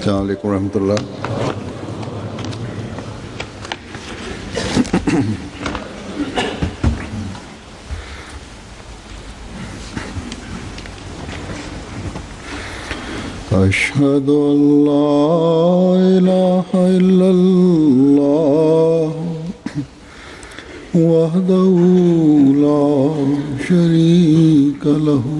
Esselamu Aleyküm ve Rahmetullah. Eşhedü en la ilahe illallah vahdehu la şerike lehu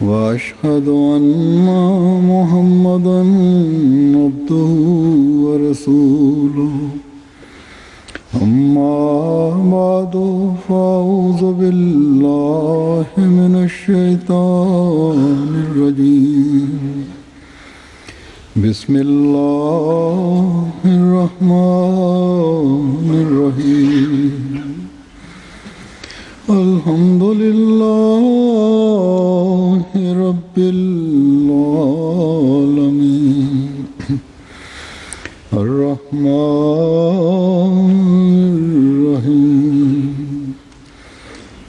وأشهد أن محمدا عبده ورسوله أما بعد فأعوذ بالله من الشيطان الرجيم بسم الله الرحمن الرحيم الحمد لله رب العالمين الرحمن الرحيم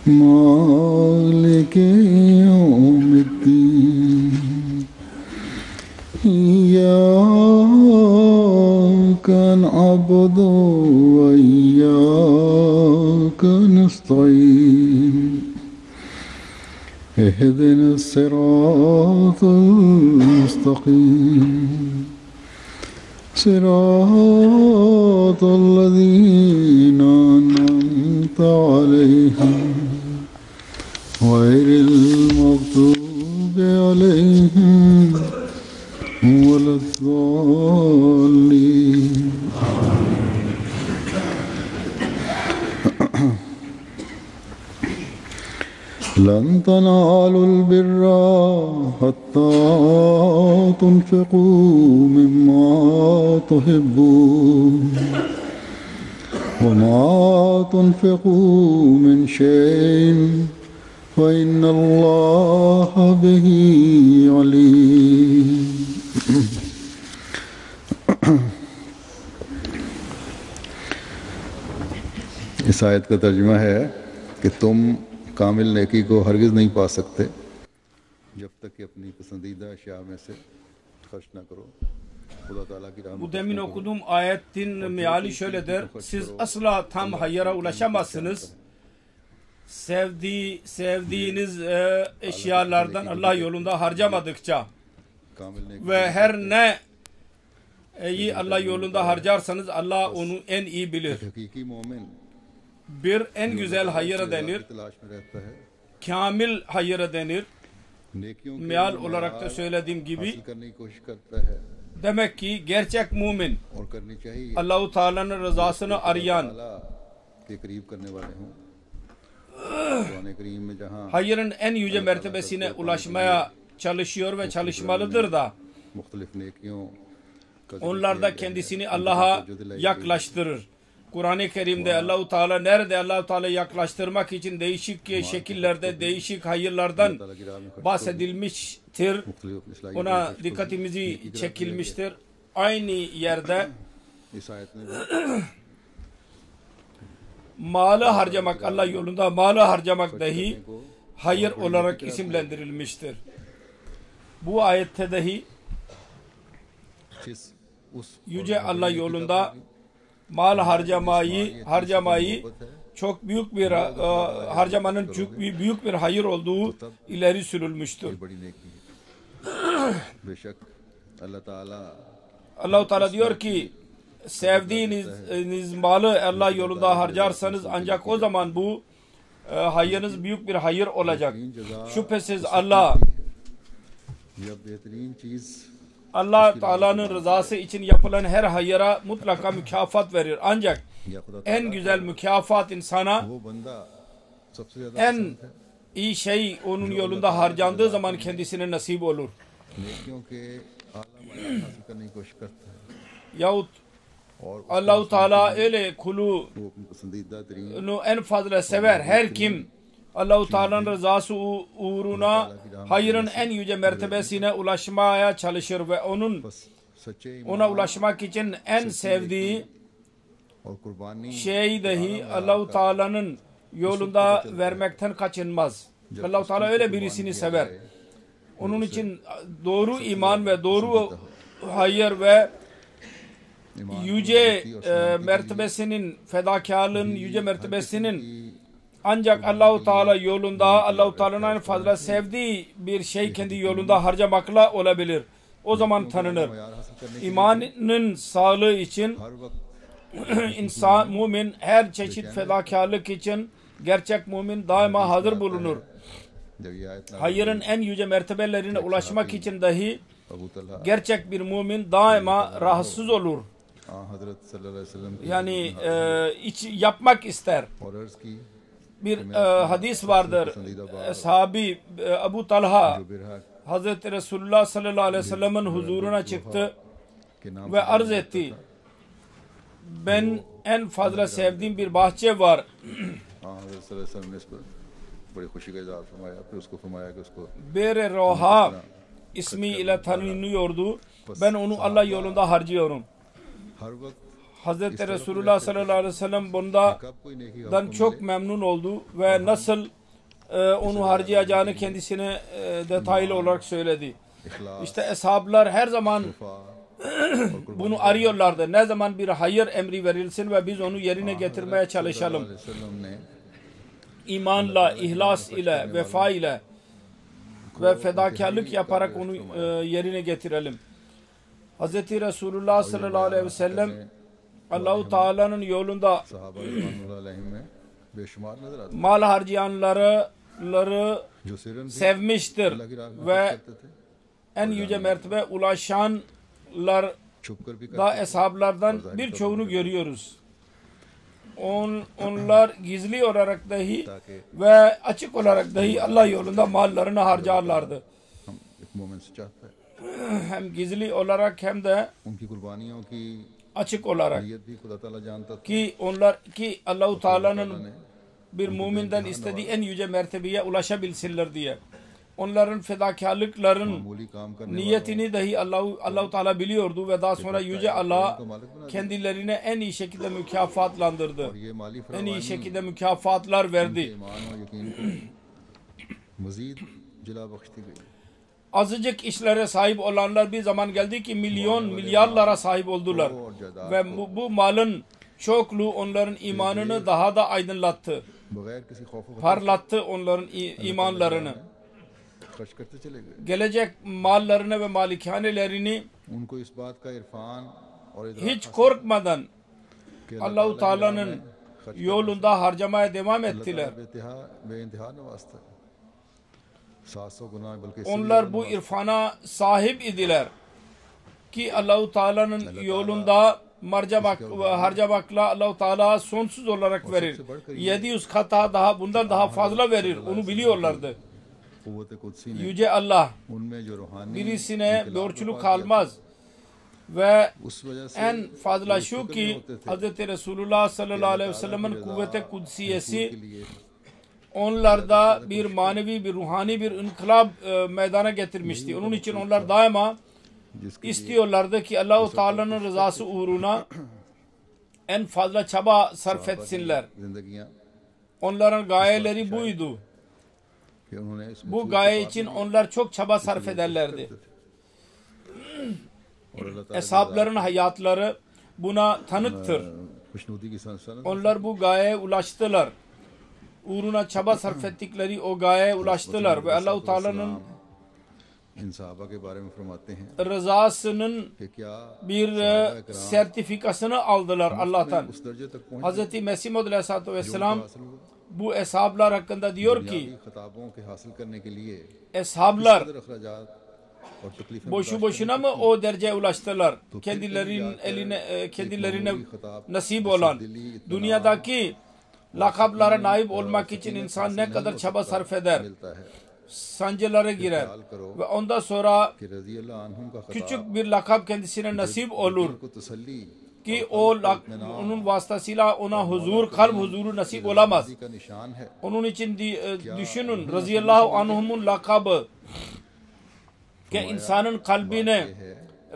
مالك يوم الدين إياك نعبد وإياك نستعين اهدنا الصراط المستقيم صراط الذين أنعمت عليهم غير المغضوب عليهم ولا الضالين لن تنالوا البر حتى تنفقوا مما تحبون وما تنفقوا من شيء فإن الله به عليم इस आयत का तर्जुमा है कि तुम कामिल नेकी को हरगिज़ नहीं पा सकते जब तक कि अपनी पसंदीदा अशिया में से खर्च ना करो. Bu demin okuduğum ayetin meali şöyledir. Siz asla tam hayıra ulaşamazsınız. Sevdiğiniz eşyalardan Allah yolunda harcamadıkça ve her ne iyi Allah yolunda harcarsanız Allah onu en iyi bilir. Bir en güzel hayıra denir. Kamil hayıra denir. Meal olarak da söylediğim gibi demek ki gerçek mümin Allah-u Teala'nın rızasını arayan hayırın en yüce mertebesine ulaşmaya çalışıyor ve çalışmalıdır da onlar da kendisini Allah'a yaklaştırır. Kur'an-ı Kerim'de Allah-u Teala nerede Allah-u Teala yaklaştırmak için değişik şekillerde değişik hayırlardan bahsedilmiştir. Ona dikkatimizi çekilmiştir. Aynı yerde malı harcamak Allah yolunda malı harcamak dahi hayır olarak isimlendirilmiştir. Bu ayette dahi yüce Allah yolunda mal harcamayı çok büyük bir harcamanın çok büyük bir hayır olduğu ileri sürülmüştür. Allah-u Teala diyor ki sevdiğiniz malı Allah yolunda harcarsanız ancak o zaman bu hayırınız büyük bir hayır olacak. Şüphesiz Allah Teala'nın rızası için yapılan her hayıra mutlaka mükafat verir. Ancak en güzel mükafat insana en iyi şey onun yolunda harcandığı zaman kendisine nasip olur. Yahut Allah-u Teala öyle kulunu en fazla sever. Her kim Allah-u Teala'nın rızası uğruna hayırın en yüce mertebesine ulaşmaya çalışır ve ona ulaşmak için en sevdiği şey dahi Allah-u Teala'nın yolunda vermekten kaçınmaz. Allah-u Teala öyle birisini sever. Onun için doğru iman ve doğru hayır ve yüce mertebesinin, fedakarlığın yüce mertebesinin ancak Allah-u Teala yolunda, Allah-u Teala'nın en fazla sevdiği bir şey kendi yolunda harcamakla olabilir. O zaman tanınır. İmanın sağlığı için insan, mümin her çeşit fedakarlık için gerçek mümin daima hazır bulunur. Hayırın en yüce mertebelerine ulaşmak için dahi gerçek bir mümin daima rahatsız olur. Yani yapmak ister. Bir hadis vardır. Sahabi Ebu Talha Hazreti Resulullah sallallahu aleyhi ve sellem'in huzuruna çıktı ve arz etti. Ben en fazla sevdiğim bir bahçe var. Bere Roha ismi ile tanınıyordu. Ben onu Allah yolunda harcıyorum. Hazreti Resulullah sallallahu aleyhi ve sellem bundan çok memnun oldu ve nasıl onu harcayacağını kendisine detaylı olarak söyledi. İşte eshablar her zaman bunu arıyorlardı. Ne zaman bir hayır emri verilsin ve biz onu yerine getirmeye çalışalım. İmanla, ihlas ile, vefa ile ve fedakarlık yaparak onu yerine getirelim. Hz. Resulullah sallallahu aleyhi ve sellem Allah-u Teala'nın yolunda mal harcayanları sevmiştir ve en yüce mertebe ulaşanlar da eshablardan birçoğunu görüyoruz. Onlar gizli olarak dahi ve açık olarak dahi Allah yolunda mallarını harcarlardı. Hem gizli olarak hem de açık olarak ki onlar ki Allah-u Teala'nın bir müminden istediği en yüce mertebeye ulaşabilsinler diye. Onların fedakarlıkların niyetini dahi Allah-u Teala biliyordu ve daha sonra yüce Allah kendilerine en iyi şekilde mükafatlandırdı. En iyi şekilde mükafatlar verdi. Azıcık işlere sahip olanlar bir zaman geldi ki milyarlara sahip oldular. Ve bu malın çokluğu onların imanını daha da aydınlattı. Parlattı onların imanlarını. Gelecek mallarını ve malikanelerini hiç korkmadan Allah-u Teala'nın yolunda harcamaya devam ettiler. Onlar bu irfana sahip idiler ki Allah-u Teala'nın yolunda harcamakla Allah-u Teala sonsuz olarak verir. 700 kat daha bundan daha fazla verir. Onu biliyorlardı. Yüce Allah birisine borçlu kalmaz ve en fazla şu ki Hz. Resulullah sallallahu aleyhi ve sellem'in kuvvete kudsiyesi onlarda bir manevi, bir ruhani bir inkılap meydana getirmişti. Onun için onlar daima istiyorlardı ki Allah-u Teala'nın rızası uğruna en fazla çaba sarf etsinler. Onların gayeleri buydu. Bu gaye için onlar çok çaba sarf ederlerdi. Eshabların hayatları buna tanıktır. Onlar bu gayeye ulaştılar. Uğruna çaba sarf ettikleri o gayeye ulaştılar ve Allah-u Teala'nın rızasının bir sertifikasını aldılar Allah'tan. Hz. Mesih Maud Aleyhisselatü Vesselam bu eshablar hakkında diyor ki eshablar boşu boşuna mı o dereceye ulaştılar? Kendilerine nasip olan dünyadaki lakaplara naip olmak için insan ne kadar çaba sarf eder, sancılara girer ve ondan sonra küçük bir lakap kendisine nasip olur ki onun vasıtasıyla ona huzur, kalp huzuru nasip olamaz. Onun için düşünün radıyallahu anhumun lakabı ki insanın kalbine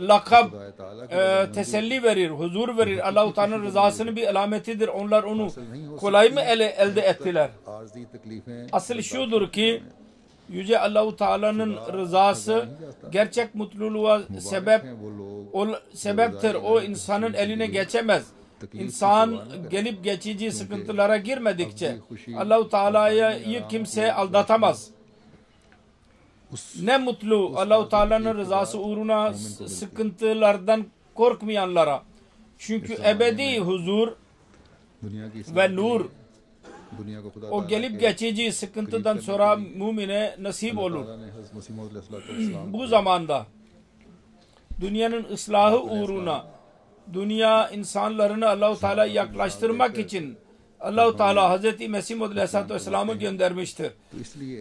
lakab, खुदा ताला की रज़ामंदी teselli verir, huzur verir. Allah-u Teala'nın rızasının bir alametidir. Onlar onu हासिल नहीं हो kolay mı सकती elde ettiler? आर्जी तकलीफें Asıl şudur ki Yüce Allah-u Teala'nın rızası gerçek mutluluğa sebep हैं वो लोग sebeptir. O insanın eline geçemez. İnsan gelip geçici sıkıntılara girmedikçe Allah-u Teala'yı kimse aldatamaz. Ne mutlu Allah-u Teala'nın rızası uğruna sıkıntılardan korkmayanlara. Çünkü ebedi huzur दुनिया की ve nur दुनिया को खुदा o gelip geçici sıkıntıdan sonra mümine nasip olur. ताला ने हज़रत मसीह मौद अलैहिस्सलाम Bu zamanda dünyanın ıslahı uğruna dünya insanlarını Allah-u Teala'ya yaklaştırmak için Allah-u Teala Hz. Mesih Maud Aleyhisselatü Vesselam'ı göndermiştir. तो इसलिए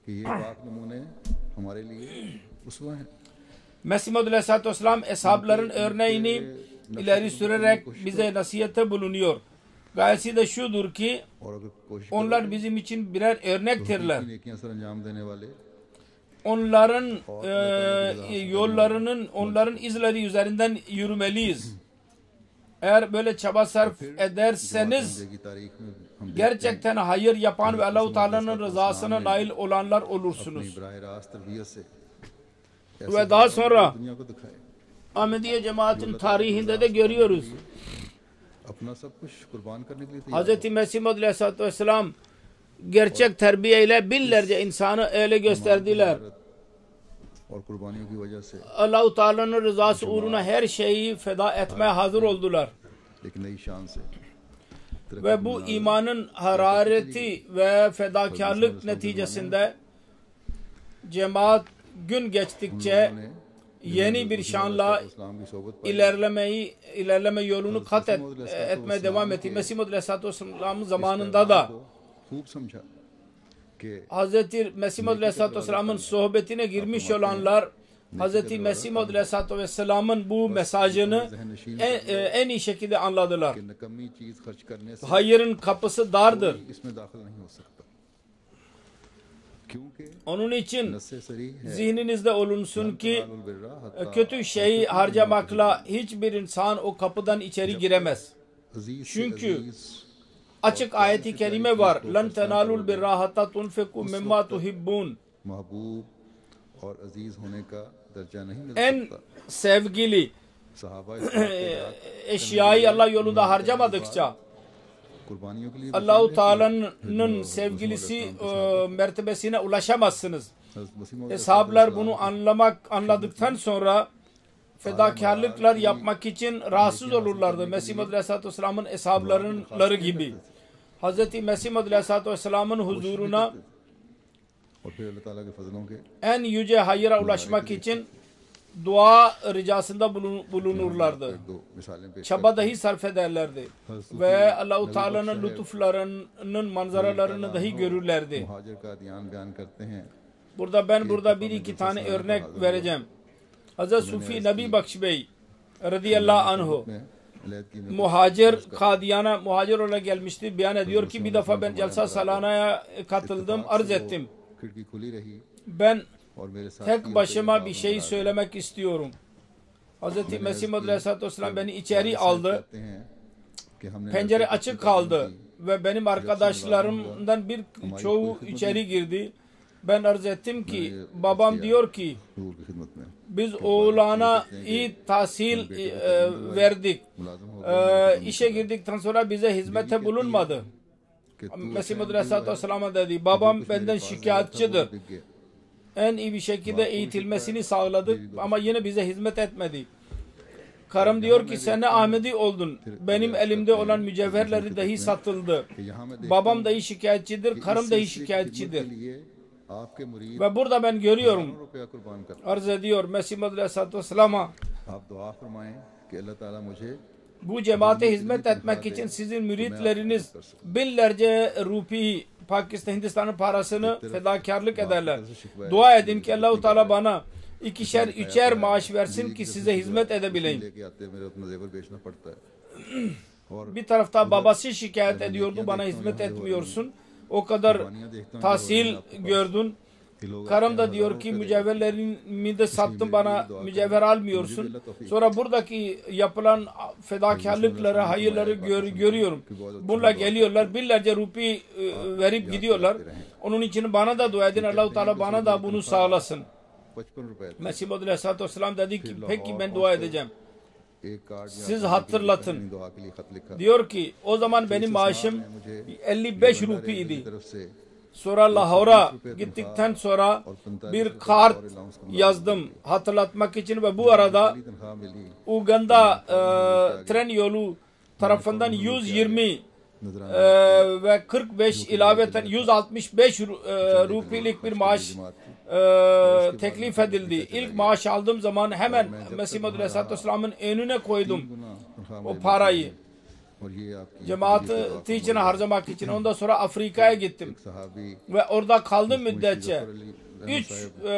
कि ये पाक नमूने हमारे लिए उसवा हैं Mesih Maud Aleyhisselatü Vesselam eshabların örneğini ileri sürerek bize nasihette bulunuyor. Gayesi de şudur ki और अगर कोशिश onlar bizim için birer örnektirler. नेकियां सर अंजाम देने वाले Onların yollarının, onların izleri üzerinden yürümeliyiz. Eğer böyle çaba sarf ederseniz जिंदगी की तारीख में हम gerçekten hayır yapan ve Allah-u Teala'nın rızasına nail olanlar olursunuz. अपनी बराह रास्त तरबियत से Ve daha sonra दुनिया को दिखाए Ahmediye cemaatin tarihinde de görüyoruz. अपना सब कुछ कुर्बान करने के लिए तैयार Hz. Mesih Maud Aleyhisselatü Vesselam gerçek terbiyeyle binlerce insanı öyle gösterdiler. और कुर्बानियों की वजह से Allah-u Teala'nın rızası uğruna her şeyi feda etmeye hazır oldular. एक नई शान से Ve bu imanın harareti ve fedakarlık neticesinde cemaat gün geçtikçe yeni bir şanla इस्लाम की सोबत ilerleme yolunu kat etmeye devam etti. Mesih Maud Aleyhisselatü Vesselam'ın zamanında da खूब समझा कि Hz. Mesih Maud Aleyhisselatü Vesselam'ın sohbetine girmiş olanlar Hz. Mesih Maud Aleyhisselatü Vesselam'ın bu mesajını en iyi şekilde anladılar. कि नकम्मी चीज खर्च करने से Hayırın kapısı dardır. इसमें दाखिल नहीं हो सकता क्योंकि Onun için नस्से सरी है zihninizde olunsun ki तालुल बिर्रा हत्ता kötü şeyi harcamakla hiçbir insan o kapıdan içeri giremez. अजीज से Çünkü अजीज açık ayeti kerime var. Lan tenalul birra hatta tunfiku mimma tuhibbun. महबूब और अजीज होने का दर्जा नहीं मिल En सकता sevgili सहाबा इस बात को याद eşyayı Allah yolunda harcamadıkça कुर्बानियों के लिए Allah-u Teala'nın sevgilisi mertebesine ulaşamazsınız. हज़रत मसीह मौद Eshablar bunu anladıktan sonra fedakarlıklar yapmak için rahatsız olurlardı. Mesih Maud Aleyhisselatü Vesselam'ın eshabları gibi. Hz. Mesih Maud Aleyhisselatü Vesselam'ın huzuruna और फिर अल्लाह ताला के फजलों के en yüce hayıra ulaşmak için dua ricasında bulunurlardı. दो मिसालें पेश Çaba dahi sarf ederlerdi. Ve Allah-u Teala'nın lütuflarının manzaralarını dahi görürlerdi. मुहाजिर का ध्यान बयान करते हैं Burada bir iki tane örnek vereceğim. Hazreti Sufi Nabi Bakş Bey radıyallahu anhu में अलैद की muhacir olarak gelmişti. Beyan ediyor ki bir defa ben Celsa Salana'ya katıldım, arz ettim. खिड़की खुली रही Ben और मेरे साथ tek başıma bir şey söylemek istiyorum. Hz. Mesih Maud Aleyhisselatü Vesselam beni içeri aldı. कहते हैं कि हमने Pencere açık kaldı ve benim arkadaşlarımdan çoğu içeri girdi. Ben arz ettim ki babam diyor ki हजूर की खिदमत में biz oğlana iyi tahsil verdik. मुलाजिम हो İşe girdikten sonra bize hizmete bulunmadı. कि तू Mesih Maud Aleyhisselatü Vesselam'a dedi babam benden şikayetçidir. गया En iyi bir şekilde eğitilmesini sağladık ama yine bize hizmet etmedi. Karım diyor ki sen ne Ahmedi oldun. Benim elimde olan mücevherleri dahi satıldı. कि यहाँ मैं Babam dahi şikayetçidir, karım dahi के şikayetçidir. लिए आपके मुरीद Ve burada ben görüyorum, रुपया कुर्बान कर arz ediyor Mesih Maud Aleyhisselatü Vesselam'a आप दुआ फरमाएं कि अल्लाह ताला मुझे bu cemaate hizmet etmek için sizin müritleriniz binlerce rupi Pakistan, Hindistan'ın parasını fedakarlık ederler. Dua edin ki Allah-u Teala bana ikişer, üçer maaş versin ki size hizmet edebileyim. लेके आते हैं, मेरे अपना जेवर बेचना पड़ता है और Bir tarafta babası şikayet ediyordu, bana hizmet etmiyorsun. O kadar tahsil gördün. Karım da diyor ki mücevherlerimi de sattım, bana mücevher almıyorsun. Sonra buradaki yapılan fedakarlıkları, hayırları görüyorum. Bununla geliyorlar, binlerce rupi verip gidiyorlar. Onun için bana da dua edin, Allah-u Teala bana da bunu sağlasın. Mesih Maud Aleyhisselatü Vesselam dedi ki peki ben dua edeceğim. Siz hatırlatın. Diyor ki o zaman benim maaşım 55 rupi idi. Sonra Lahore'a gittikten sonra bir kart yazdım hatırlatmak için ve bu arada Uganda tren yolu tarafından 120 ve 45 ilaveten 165 rupilik bir maaş teklif edildi. İlk maaş aldığım zaman hemen Mesih Maud Aleyhisselatü Vesselam'ın önüne koydum o parayı. Cemaati için harcamak için. Ondan sonra Afrika'ya gittim. Ve orada kaldım müddetçe. 3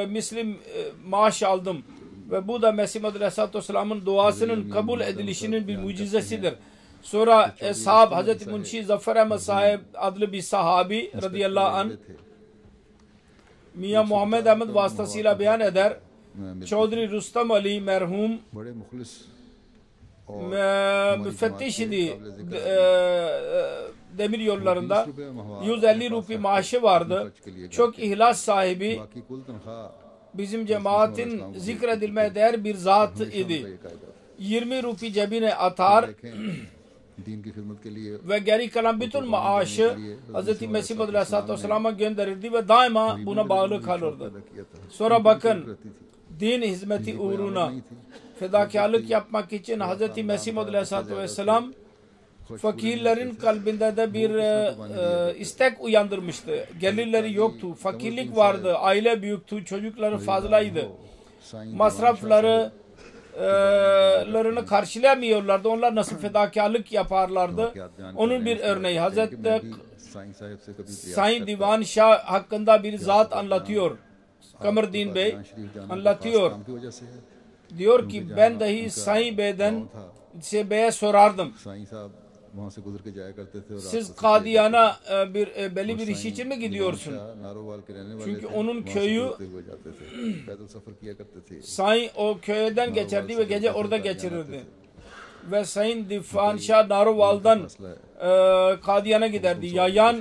mislim maaş aldım. Ve bu da Mesih Maud Aleyhisselatü Vesselam'ın duasının kabul edilişinin bir mucizesidir. Sonra sahab Hazreti Munşi Zafer Ahmed Sahib adlı bir sahabi radıyallahu anh Miyan Muhammed Ahmed vasıtasıyla beyan eder. Çaudhry Rustam Ali merhum müfettiş idi demir yollarında. 150 rupi maaşı vardı. Çok ihlas sahibi, bizim cemaatin zikredilmeye değer bir zat idi. 20 rupi cebine atar ve geri kalan bütün maaşı Hz. Mesih Maud Aleyhisselatü Vesselam'a gönderirdi ve daima buna bağlı kalırdı. Sonra bakın, din hizmeti uğruna fedakarlık yapmak için Hz. Mesih Maud Aleyhisselatü Vesselam fakirlerin kalbinde de bir istek uyandırmıştı. Gelirleri yoktu, fakirlik vardı, aile büyüktü, çocukları fazlaydı. Masrafları karşılayamıyorlardı. Onlar nasıl fedakarlık yaparlardı? Onun bir örneği Hazreti Saint Divan Şah hakkında bir zat anlatıyor. Kamerdin Bey anlatıyor. Diyor ki ben dahi Saint Bey'e sorardım. Siz Kadiyan'a belli bir iş için mi gidiyorsun? Çünkü onun köyü Saint o köyden geçerdi ve gece orada geçirirdi. Ve Saint Divan Şah Naroval'dan Kadiyan'a giderdi. Yayan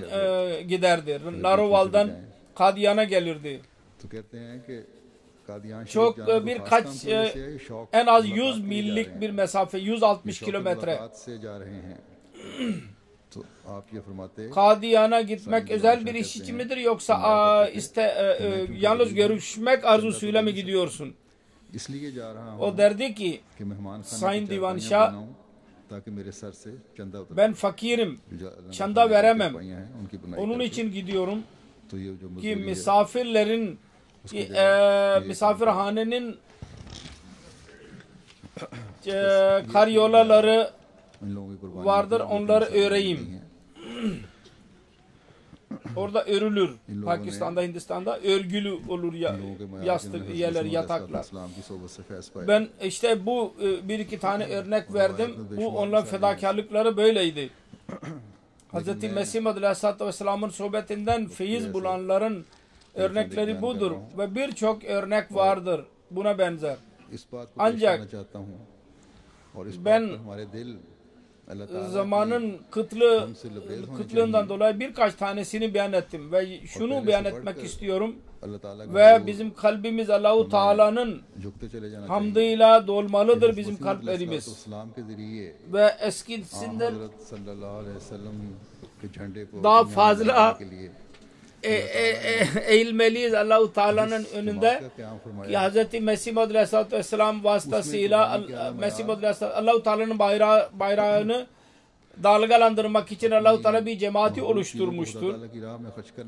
giderdi. Naroval'dan Kadiyan'a gelirdi. Çok birkaç en az 100 millik bir mesafe, 160 kilometre. Kadiyan'a gitmek özel bir iş için midir yoksa yalnız görüşmek arzusuyla mı gidiyorsun? O derdi ki Saint Divan Şah, ben fakirim, çanda veremem. Onun için gidiyorum ki misafirlerin misafirhanenin karyolaları vardır, onları öreyim. Orada örülür. Pakistan'da, Hindistan'da örgülü olur yastık yerler, yataklar. Ben işte bu bir iki tane örnek verdim. Bu onların fedakarlıkları böyleydi. Hz. Mesih Maud Aleyhisselatü Vesselam'ın sohbetinden feyiz bulanların örnekleri budur. Ve birçok örnek vardır buna benzer. Ancak ben zamanın kıtlığından dolayı birkaç tanesini beyan ettim ve şunu beyan etmek istiyorum ve bizim kalbimiz Allah-u Teala'nın hamdıyla dolmalıdır, bizim kalplerimiz ve eskisinden daha fazla eğilmeliyiz Allah-u Teala'nın önünde ki Hz. Mesih Maud Aleyhisselatü Vesselam vasıtasıyla Mesih Maud Aleyhisselatü Allah-u Teala'nın bayrağını dalgalandırmak için Allah-u Teala bir cemaati oluşturmuştur.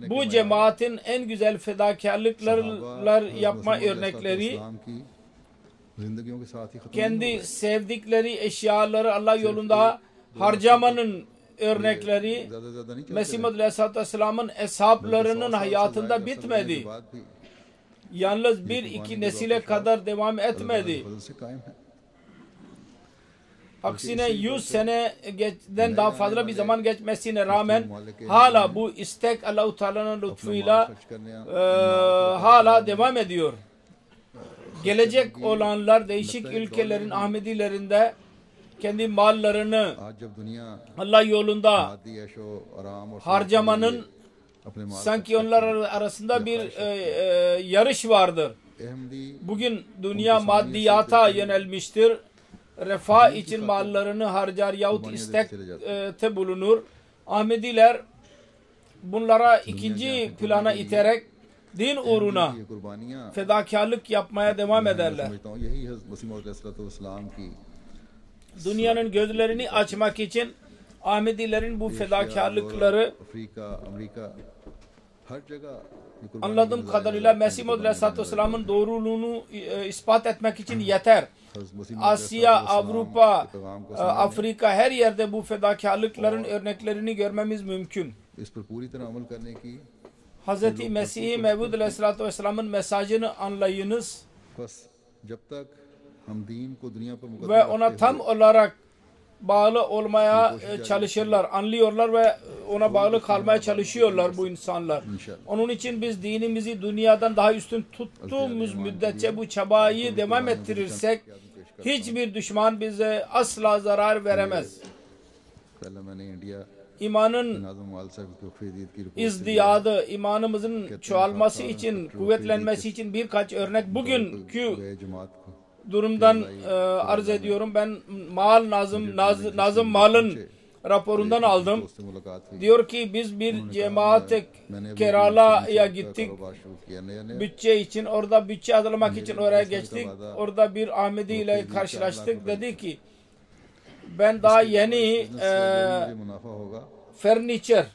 Bu cemaatin en güzel fedakarlıklar yapma örnekleri, kendi sevdikleri eşyaları Allah yolunda harcamanın örnekleri Mesih Maud Aleyhisselatü Vesselam'ın eshaplarının hayatında bitmedi. Yalnız bir iki nesile kadar devam etmedi. Aksine 100 seneden daha fazla bir zaman geçmesine rağmen hala bu istek Allah-u Teala'nın lütfuyla hala devam ediyor. Gelecek olanlar değişik ülkelerin Ahmedilerinde kendi mallarını Allah yolunda harcamanın sanki onlar arasında bir yarış vardır. Bugün dünya maddiyata yönelmiştir. Refah için mallarını harcar yahut istekte bulunur. Ahmediler bunlara ikinci plana iterek din uğruna fedakarlık yapmaya devam ederler. Dünyanın gözlerini açmak için Ahmedilerin bu fedakarlıkları anladığım kadarıyla Mesih Maud Aleyhisselatü Vesselam'ın doğruluğunu ispat etmek için yeter. Asya, Avrupa, Afrika her yerde bu fedakarlıkların örneklerini görmemiz mümkün. Hz. Mesih Maud Aleyhisselatü Vesselam'ın mesajını anlayınız ve ona tam olarak bağlı olmaya çalışırlar, anlıyorlar ve ona bağlı kalmaya çalışıyorlar bu insanlar. Onun için biz dinimizi dünyadan daha üstün tuttuğumuz müddetçe bu çabayı devam ettirirsek hiçbir düşman bize asla zarar veremez. İmanın izdiyadı, imanımızın çoğalması için, kuvvetlenmesi için birkaç örnek bugünkü durumdan arz ediyorum. Ben Nazım Mal'ın raporundan aldım. Diyor ki biz bir cemaat Kerala'ya gittik bütçe için. Orada bütçe hazırlamak için oraya geçtik. Orada bir Ahmedi ile karşılaştık. Dedi ki ben daha yeni furniture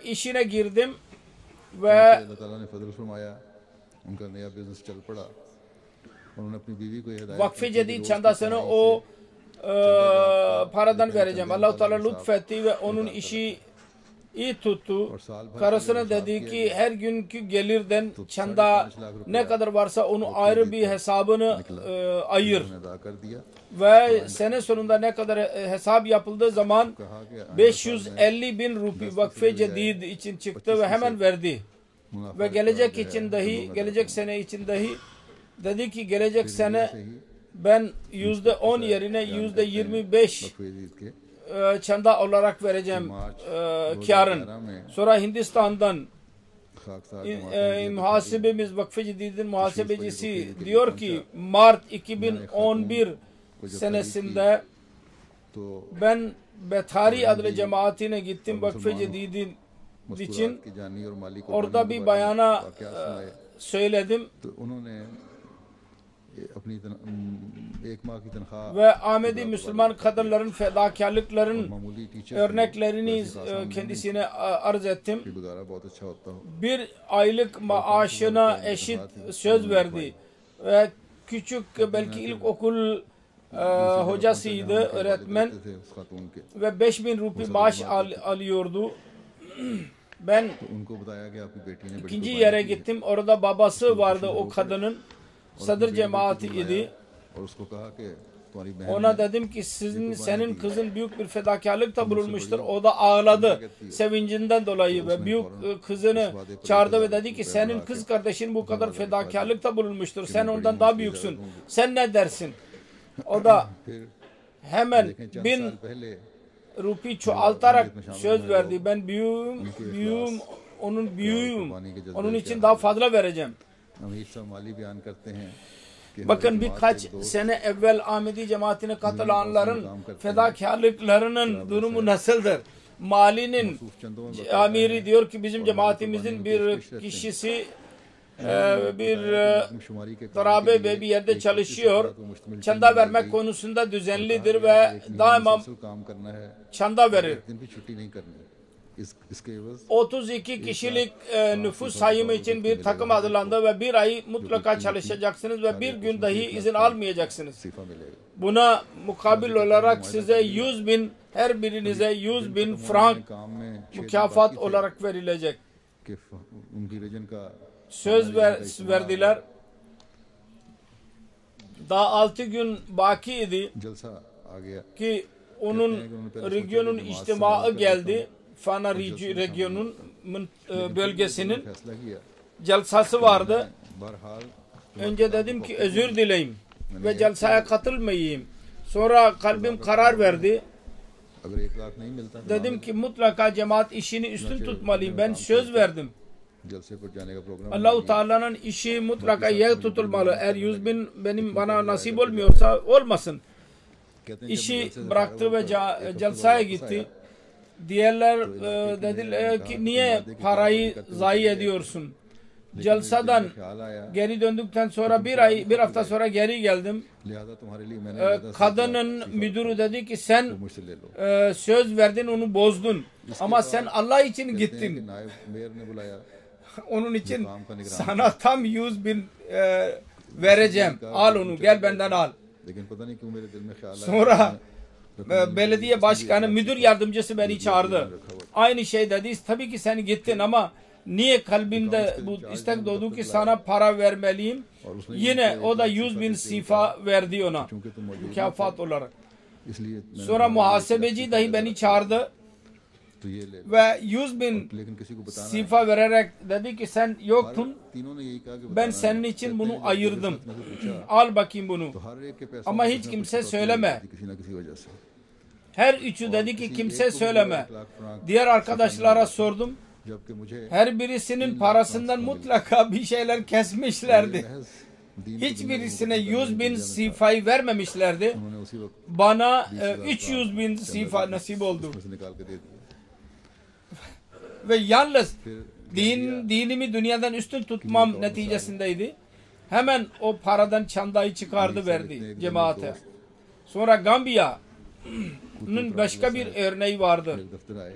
işine girdim ve Vakf-ı Cedid çandasını o paradan vereceğim. Allah-u Teala lütfetti ve onun işi iyi tuttu. Karısına dedi ki her günkü gelirden çanda ne kadar varsa onu ayrı bir hesabını ayır. Ve sene sonunda ne kadar hesap yapıldığı zaman 550.000 rupi Vakf-ı Cedid için çıktı ve hemen verdi. Ve gelecek sene için dahi dedi ki gelecek sene ben %10 yerine %25 çanda olarak vereceğim karın. Sonra Hindistan'dan muhasebemiz Vakf-ı Cedid'in muhasebecisi diyor ki Mart 2011 senesinde ben Bethari adlı cemaatine gittim Vakf-ı Cedid'in için. Orada bir bayana söyledim ve Ahmedi Müslüman kadınların fedakarlıkların örneklerini kendisine arz ettim. Bir aylık maaşına eşit söz verdi ve küçük belki ilkokul hocasıydı, öğretmen ve 5.000 rupi maaş alıyordu. Ben ikinci yere gittim. Orada babası vardı o kadının. Sadır cemaati idi. Ona dedim ki senin kızın büyük bir fedakarlıkta bulunmuştur. O da ağladı sevincinden dolayı ve büyük kızını çağırdı ve dedi ki senin kız kardeşin bu kadar fedakarlıkta bulunmuştur. Sen ondan daha büyüksün. Sen ne dersin? O da hemen 1000 rupi çoğaltarak söz verdi. Ben büyüğüm, onun büyüğüm. Onun için daha fazla vereceğim. Bakın birkaç sene evvel Ahmedi cemaatine katılanların fedakarlıklarının durumu nasıldır? Mali'nin amiri diyor ki bizim cemaatimizin bir kişisi bir tarabe ve bir yerde çalışıyor. Çanda vermek konusunda düzenlidir ve daima çanda verir. 32 kişilik nüfus sayımı için bir takım hazırlandı ve bir ay mutlaka çalışacaksınız ve bir gün dahi izin almayacaksınız. Buna mukabil olarak size 100.000 her birinize 100.000 frank mükafat olarak verilecek. Söz verdiler Daha 6 gün baki idi जलसा आ गया ki onun regionun içtimaı geldi. Fana regionun bölgesinin फैसला किया celsası vardı. बहरहाल Önce dedim ki özür dileyim ve celsaya katılmayayım. Sonra kalbim karar verdi. अगर 1 लाख नहीं मिलता तो Dedim ki mutlaka cemaat işini üstün tutmalıyım. Ben söz verdim. जलसे पर जाने का programme Allah-u Teala'nın işi mutlaka yer tutulmalı. Eğer 100 bin bana nasip olmuyorsa olmasın. कहते हैं İşi bıraktı ve celsaya gitti. Diğerler dediler ki niye parayı zayi ediyorsun? Celsadan ख्याल आया geri döndükten sonra bir hafta sonra geri geldim. लिहाजा तुम्हारे लिए मैंने Kadının müdürü dedi ki sen मुझसे ले लो söz verdin onu bozdun. Ama sen Allah için कहते हैं कि gittin. नायब मेयर ने बुलाया Onun için sana tam 100 bin vereceğim. Al onu gel benden al. लेकिन पता नहीं क्यों मेरे दिल में ख्याल आया Sonra belediye başkanı, müdür yardımcısı beni çağırdı. Aynı şey dedi. Tabii ki sen gittin ama niye kalbimde bu istek doğdu ki sana para vermeliyim? Yine o da 100 bin sifa verdi ona. क्योंकि तुम मौजूद Mükafat olarak. इसलिए मैंने Sonra muhasebeci dahi beni çağırdı तो ये ले लो। ve 100 bin लेकिन किसी को बताना sifa vererek dedi ki sen yoktun. तीनों ने यही कहा कि Ben senin için bunu ayırdım. मैंने पूछा Al bakayım bunu. तो हर एक के पैसे Ama hiç kimse söyleme. किसी ना किसी वजह से Her üçü dedi ki kimse söyleme. Diğer arkadaşlara sordum. जबकि मुझे Her birisinin parasından mutlaka bir şeyler kesmişlerdi. महज दीन Hiçbirisine 100 bin sifayı vermemişlerdi. उन्होंने उसी वक्त Bana 300 bin sifa nasip oldu. उसमें से निकाल के दे दिया Ve yalnız फिर dinimi dünyadan üstün tutmam neticesindeydi. Hemen o paradan çandayı çıkardı verdi cemaate. Sonra Gambiya'nın başka bir örneği vardır. एक दफ्तर आए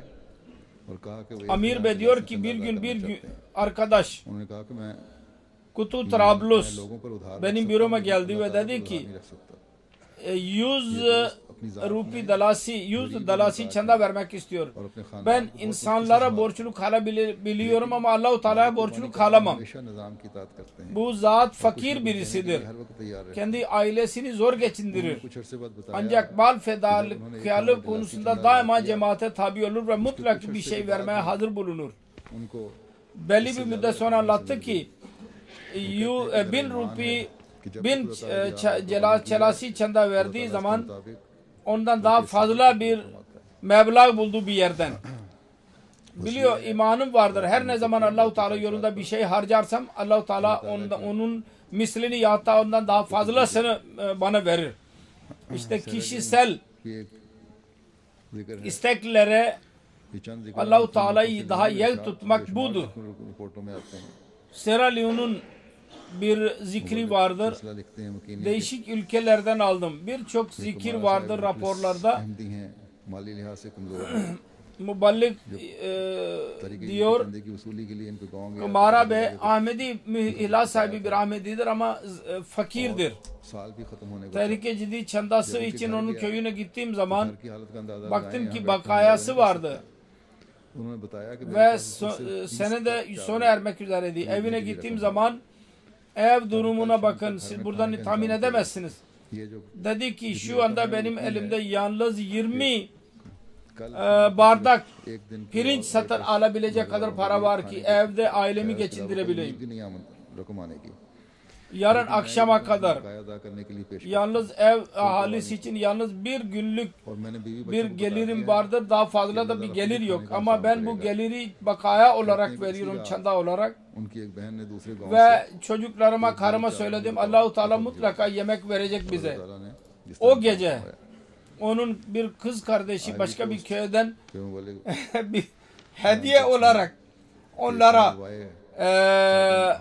और कहा कि वो एक Amir Bey diyor ki bir gün arkadaş उन्होंने कहा कि मैं Kutu Trablus लोगों पर उधार benim büroma geldi ve dedi ki नहीं रख सकता 100 rupi dalasi 100 dalasi çanda vermek istiyor. और अपने खानदान Ben insanlara borçlu kalabiliyorum ama Allah-u Teala'ya borçlu kalamam. हमेशा निजाम की इताअत करते हैं Bu zat fakir birisidir. हर वक्त तैयार रहते Kendi ailesini zor geçindirir. हैं। कुछ अरसे बाद बताया Ancak mal fedakarlık konusunda daima cemaate tabi olur ve mutlak bir şey vermeye hazır bulunur. उनको Belli bir müddet sonra anlattı ki 1000 rupi 1000 celasi çanda verdiği zaman मुताबिक ondan daha fazla bir meblağ buldu bir yerden. Biliyor imanım vardır. Her ne zaman Allah-u Teala yolunda bir şey harcarsam Allah-u Teala onun mislini ya hatta ondan daha fazlasını bana verir. İşte kişisel कि एक जिक्र है isteklere ये चंद जिक्र Allah-u Teala'yı daha yer tutmak budur. रिपोर्टों में आते हैं Sierra Leone'un bir zikri vardır. फैसला लिखते हैं मकीन Değişik ülkelerden aldım. Birçok zikir vardır raporlarda. Ahmadi हैं माली लिहाज से कमजोर हैं Muballik तरीके diyor की वसूली के लिए इनको गाँव गया Mara Bey Ahmedi ihlas sahibi bir Ahmedidir ama fakirdir. साल भी खत्म होने को Tehrike-i çandası için onun köyüne gittiğim zaman घर की हालत का अंदाजा baktım ki bakayası vardı उन्होंने बताया कि ve senede sona ermek üzereydi. Evine gittiğim zaman ev durumuna bakın siz buradan tahmin edemezsiniz. ये जो Dedi ki şu anda benim elimde yalnız 20 कल bardak एक दिन की pirinç satın alabilecek kadar para var ki evde ailemi geçindirebileyim. उम्मीद भी नहीं रकम आने की Yarın akşama kadar बकाया अदा करने के लिए पेश yalnız ev ahalisi için yalnız bir günlük और मैंने बीवी bir gelirim vardır. Daha fazla da bir gelir yok. Ama ben bu geliri bakaya olarak veriyorum çanda olarak. उनकी एक बहन ने दूसरे गांव Ve çocuklarıma karıma söyledim. Allah-u Teala mutlaka yemek verecek bize. ताला ने जिस O gece onun bir kız kardeşi başka bir köyden तरह वाले bir hediye olarak onlara वाए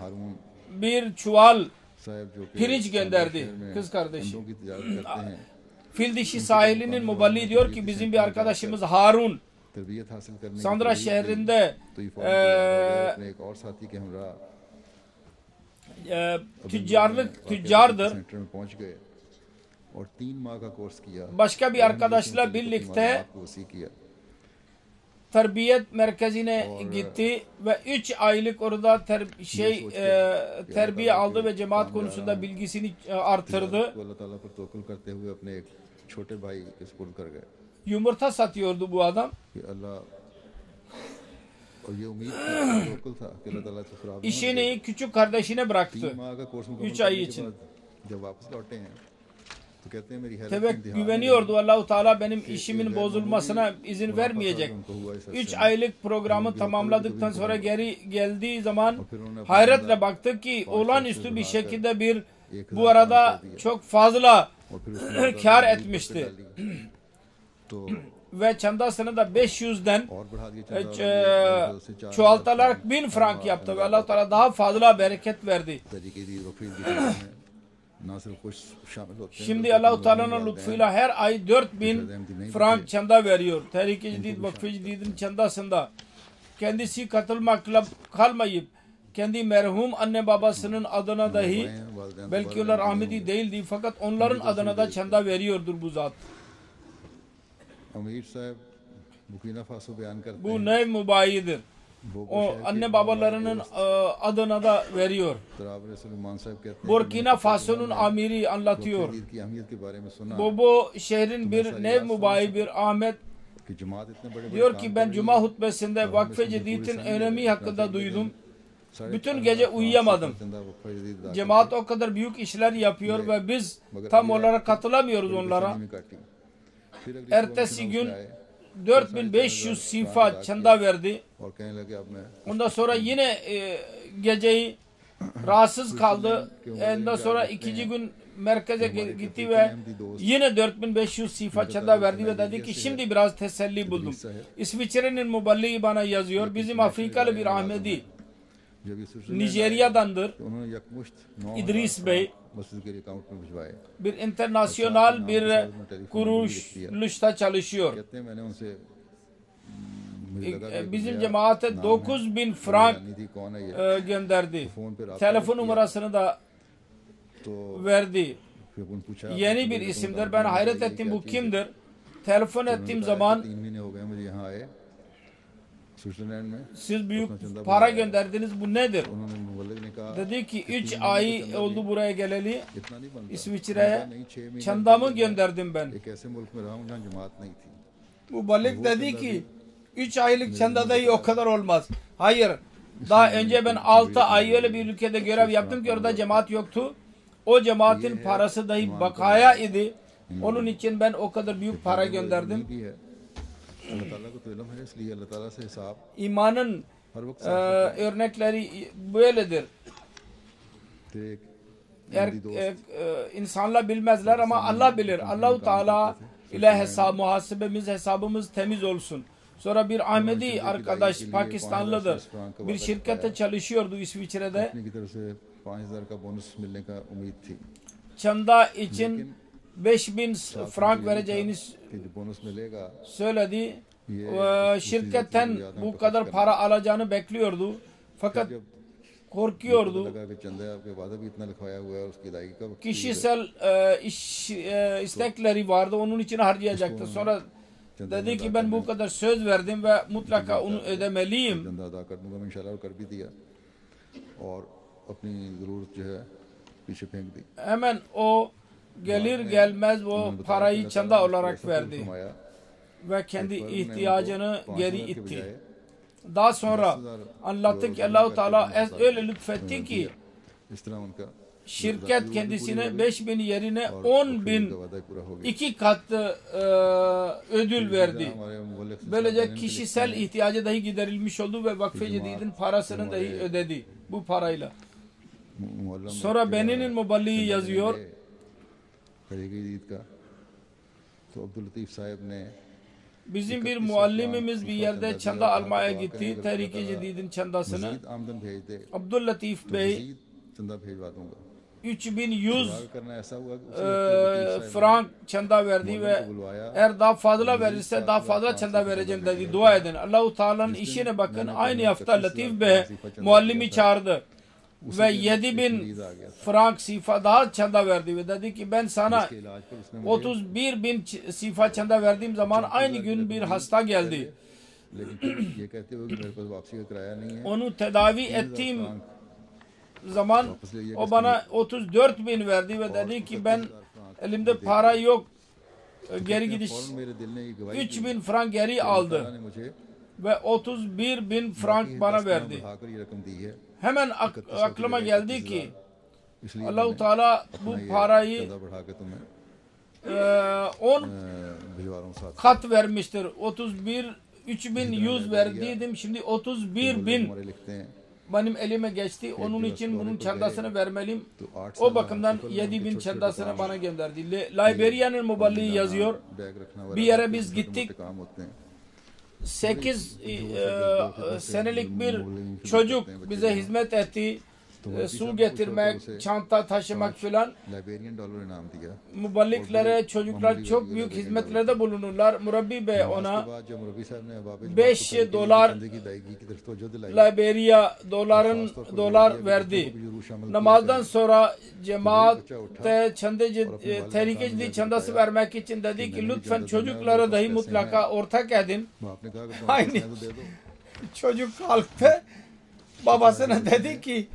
हारून bir çuval साहब जो कि pirinç gönderdi शहर में kız kardeşi. अंडों की तिजारत करते हैं Fil dişi sahilinin muballi diyor ki bizim bir arkadaşımız Harun तरबियत हासिल करने की Sandra şehrinde तो ये फौरन अपने एक और साथी के हमरा tüccardır. सेंटर में पहुंच गए और 3 माह का कोर्स किया Başka bir arkadaşla birlikte आपको वसी किया Terbiyet merkezine gitti ve 3 aylık orada terbiye aldı ve cemaat konusunda bilgisini artırdı. Allah Teala पर तवक्कुल करते हुए अपने एक छोटे भाई के सुपुर्द कर गए Yumurta satıyordu bu adam. कि अल्लाह और ये उम्मीद थी तवक्कुल था कि अल्लाह ताला से खराब İşini küçük kardeşine bıraktı. 3 माह का कोर्स मुकम्मल 3 ay करने के için. बाद जब वापस लौटे हैं तो कहते हैं मेरी health Tabii güveniyordu, Allah-u Teala benim işimin bozulmasına izin vermeyecek. 3 aylık programı tamamladıktan sonra geri geldiği zaman hayretle baktı ki olağanüstü bir şekilde bu arada çok fazla kar etmişti. Ve çandasını da 500'den çoğaltarak 1000 frank yaptı ve Allah-u Teala daha fazla bereket verdi. Şimdi Allah-u Teala'nın lütfuyla her ay 4000 frank çanda veriyor. Tehrik-i Cedid Vakfı Cedid'in çandasında. Kendisi katılmakla kalmayıp kendi merhum anne babasının adına dahi, belki onlar Ahmedi değildi fakat onların adına da çanda veriyordur bu zat. Bu nev mübayidir. O anne babalarının adına da veriyor. Burkina Faso'nun amiri anlatıyor. Bu şehrin bir nev mübayi bir Ahmet diyor ki ben Cuma hutbesinde Vakfe Cedid'in önemi hakkında duydum. Bütün gece uyuyamadım. Cemaat o kadar büyük işler yapıyor ve biz tam olarak katılamıyoruz onlara. Ertesi gün 4500 sifa çanda verdi. Ondan sonra yine geceyi rahatsız kaldı. Ondan sonra ikinci gün merkeze gitti ve yine 4500 sifa çanda verdi ve dedi ki şimdi biraz teselli buldum. İsviçre'nin muballiği bana yazıyor. Bizim Afrikalı bir Ahmedi. Nijerya'dandır. İdris Bey bir internasyonal bir kuruluşta çalışıyor. Bizim cemaate 9000 frank gönderdi. Telefon numarasını da verdi. Yeni bir isimdir. Ben hayret ettim bu kimdir? Telefon ettiğim zaman siz büyük para gönderdiniz, bu nedir? Dedi ki 3 ay oldu buraya geleli İsviçre'ye, çandamı gönderdim ben. Bu balık dedi ki 3 aylık çanda dahi o kadar olmaz. Hayır, daha önce ben 6 ay öyle bir ülkede görev yaptım ki orada cemaat yoktu. O cemaatin parası dahi bakaya idi. Onun için ben o kadar büyük para gönderdim. İmanın örnekleri böyledir. İnsanlar bilmezler ama Allah bilir. Allah-u Teala ile hesabımız temiz olsun. Sonra bir Ahmedi arkadaş, Pakistanlıdır. Bir şirkette çalışıyordu İsviçre'de. Çanda için 5000 frank vereceğini söyledi. Şirketten bu kadar para alacağını bekliyordu. Fakat korkuyordu. Kişisel istekleri vardı. Onun için harcayacaktı. Sonra dedi ki ben bu kadar söz verdim ve mutlaka onu ödemeliyim. Hemen o gelir gelmez o parayı çanda olarak verdi ve kendi ihtiyacını geri itti. Daha sonra anlattı ki Allah-u Teala öyle lütfetti ki şirket kendisine 5000 yerine 10.000 2 kat ödül verdi. Böylece kişisel ihtiyacı dahi giderilmiş oldu ve Vakfe Cedid'in parasını dahi ödedi bu parayla. Sonra Benin'in muballiği yazıyor. Bizim bir muallimimiz bir yerde çanda almaya gitti. Tehrik-i Cedid'in çandasını. Abdüllatif Bey 3100 frank çanda verdi ve eğer daha fazla verirse daha fazla çanda vereceğim dedi. Dua edin. Allah-u Teala'nın işine bakın. Aynı hafta Latif Bey muallimi çağırdı ve 7000 frank sifa daha çanda verdi ve dedi ki ben sana 31.000 sifa çanda verdiğim zaman aynı gün bir hasta geldi लेकिन फिर ये कहते हुए कि मेरे पास वापसी का किराया नहीं है, Onu tedavi 3000 ettiğim frank zaman o bana 34.000 verdi ve dedi ki ben elimde para yok, geri gidiş फौरन मेरे दिल ने ये गवाही दी 3.000 frank geri कि अल्लाह aldı ताला ने मुझे ve 31.000 बाकी frank bana 10 गुना verdi. बढ़ाकर ये रकम दी है, Hemen aklıma geldi ki इसलिए Allah-u मैंने Teala bu अपना ये parayı पैदा बढ़ा के तुम्हें 10 भिजवा रहा हूँ साथ। kat vermiştir. 3100 verdiydim. Şimdi 31.000 हमारे लिखते हैं benim elime geçti. Onun için bunun çandasını vermeliyim. तो 8 O bakımdan 7.000 çandasını bana gönderdi. Liberia'nın muballiği yazıyor. Bag रखना Bir yere biz gittik. काम होते हैं। 8 senelik bir çocuk bize hizmet etti. Su getirmek, çanta taşımak filan. Liberian dollar इनाम दिया। Muballiklere çocuklar çok büyük hizmetlerde bulunurlar. Murabbi Bey ona उसके बाद जो मुरब्बी साहब ने अबाबिल 5 dolar जिंदगी दायगी की तरफ तवज्जो दिलाई। Liberia dolar verdi. Namazdan sonra cemaatte tehlikeci çandası vermek için dedi ki lütfen çocuklara dahi mutlaka ortak edin. आपने कहा कि तुम Aynı पैसे दे दो, çocuk kalktı. Babasına dedi ki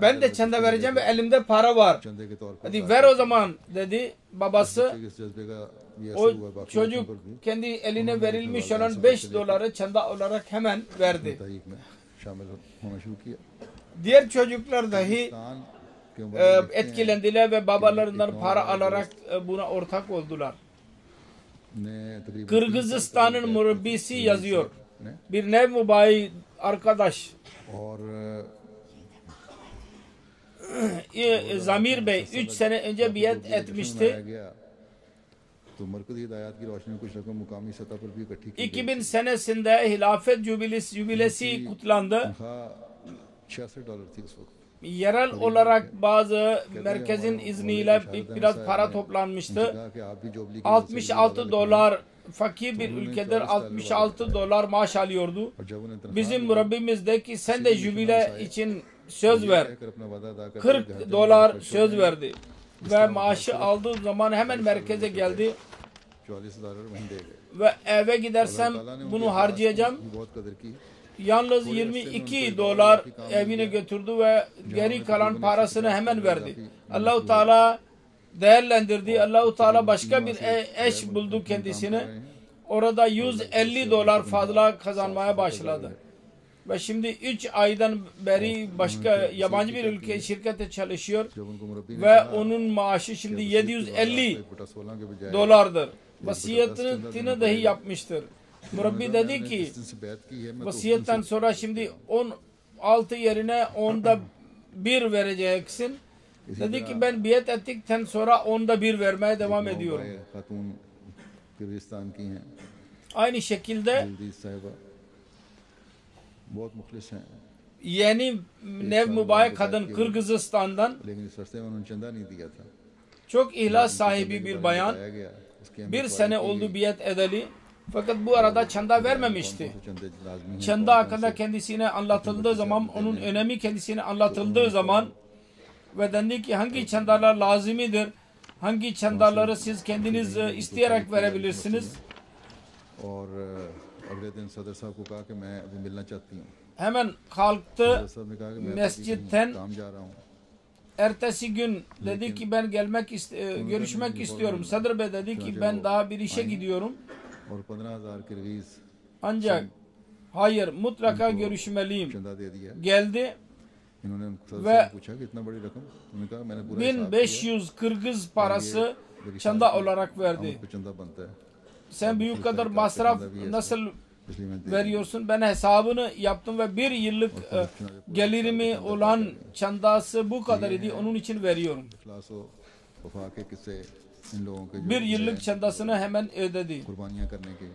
ben de çanda vereceğim ve elimde para var. चंदे के तौर पर Hadi ver o zaman dedi. Babası इस जज्बे का ये o असर हुआ, बाकी çocuk kendi eline verilmiş olan 5 doları çanda olarak hemen verdi. तहरीक में शामिल होना शुरू किया। Diğer çocuklar dahi पाकिस्तान के मुबालिग etkilendiler ve babalarından para alarak buna ortak oldular. ने तकरीबन Kırgızistan'ın murabbisi yazıyor. ने Bir nev mübayi arkadaş और Zamir Bey 3 sene önce biat मनाया etmişti. गया तो मरकजी हिदायत की रोशनी में कुछ रकम मुकामी सतह पर भी इकट्ठी की 2000 senesinde hilafet jübilesi kutlandı. तनख्वाह $66 थी उस वक्त। Yerel olarak bazı merkezin izniyle biraz para toplanmıştı. कहा कि आप भी जोबली की 66 dolar fakir bir ülkedir 66 dolar maaş alıyordu. और जब उन्हें तनख्वाह Bizim Rabbimiz de ki sen de jübile için söz ver. कर अपना वादा अदा कर 40 dolar söz verdi. Ve maaşı aldığı zaman hemen merkeze geldi. $44 वहीं दे गए। Ve eve gidersem अल्लाह ने उनके bunu इखलास harcayacağım. की बहुत कदर की। Yalnız 22 dolar evine götürdü ve geri kalan parasını hemen verdi. Allahu Teala değerlendirdi. Allahu Teala başka bir eş buldu kendisine. Orada 150 dolar fazla kazanmaya başladı. Ve şimdi 3 aydan beri başka yabancı bir ülke şirkette çalışıyor जब उनको मुरब्बी ने ve कहा onun maaşı şimdi 750 बटा 16 के बजाय dolardır. Vasiyetini dahi yapmıştır. Murabbi dedi ki जिससे बैत की है मैं तो vasiyetten sonra şimdi 16 yerine 10'da 1 vereceksin. Dedi ki ben biat ettikten sonra 10'da 1 vermeye devam ediyorum. खातून किर्गिस्तान की हैं, Aynı şekilde दिलजीत साहिबा बहुत मुखलिस हैं, yeni nev mübarek kadın Kırgızistan'dan लेकिन इस अरसे में उन्होंने चंदा नहीं दिया था। çok ihlas sahibi bir bayan. बताया गया उसके Bir sene oldu biat edeli. Fakat bu arada çanda vermemişti. चंदे लाजमी हैं। Çanda hakkında kendisine anlatıldığı zaman, onun önemi kendisine anlatıldığı zaman ve dendi ki hangi çandalar lazimidir, hangi çandaları siz kendiniz isteyerek verebilirsiniz. और अगले दिन सदर साहब को कहा कि मैं अभी मिलना चाहती हूँ। Hemen kalktı सदर साहब ने कहा कि मैं mescitten. काम जा रहा हूँ। Ertesi gün dedi ki ben görüşmek istiyorum. Sadr Bey dedi ki ben daha bir işe gidiyorum. और 15,000 Kyrgyz Ancak hayır mutlaka görüşmeliyim. चंदा दे दिया। Geldi. इन्होंने सदर वे- साहब से पूछा कि इतना बड़ी रकम, उन्होंने कहा मैंने पूरा हिसाब किया, 1500 Kırgız parası çanda olarak verdi. हमको चंदा बनता है, Sen büyük kadar masraf nasıl इसलिए मैं दे veriyorsun? Ben hesabını yaptım ve bir yıllık gelirimi olan çandası bu kadar idi. Onun için veriyorum. इखलास व वफा के किस्से इन लोगों के जो Bir yıllık çandasını hemen ödedi. कुर्बानियां करने के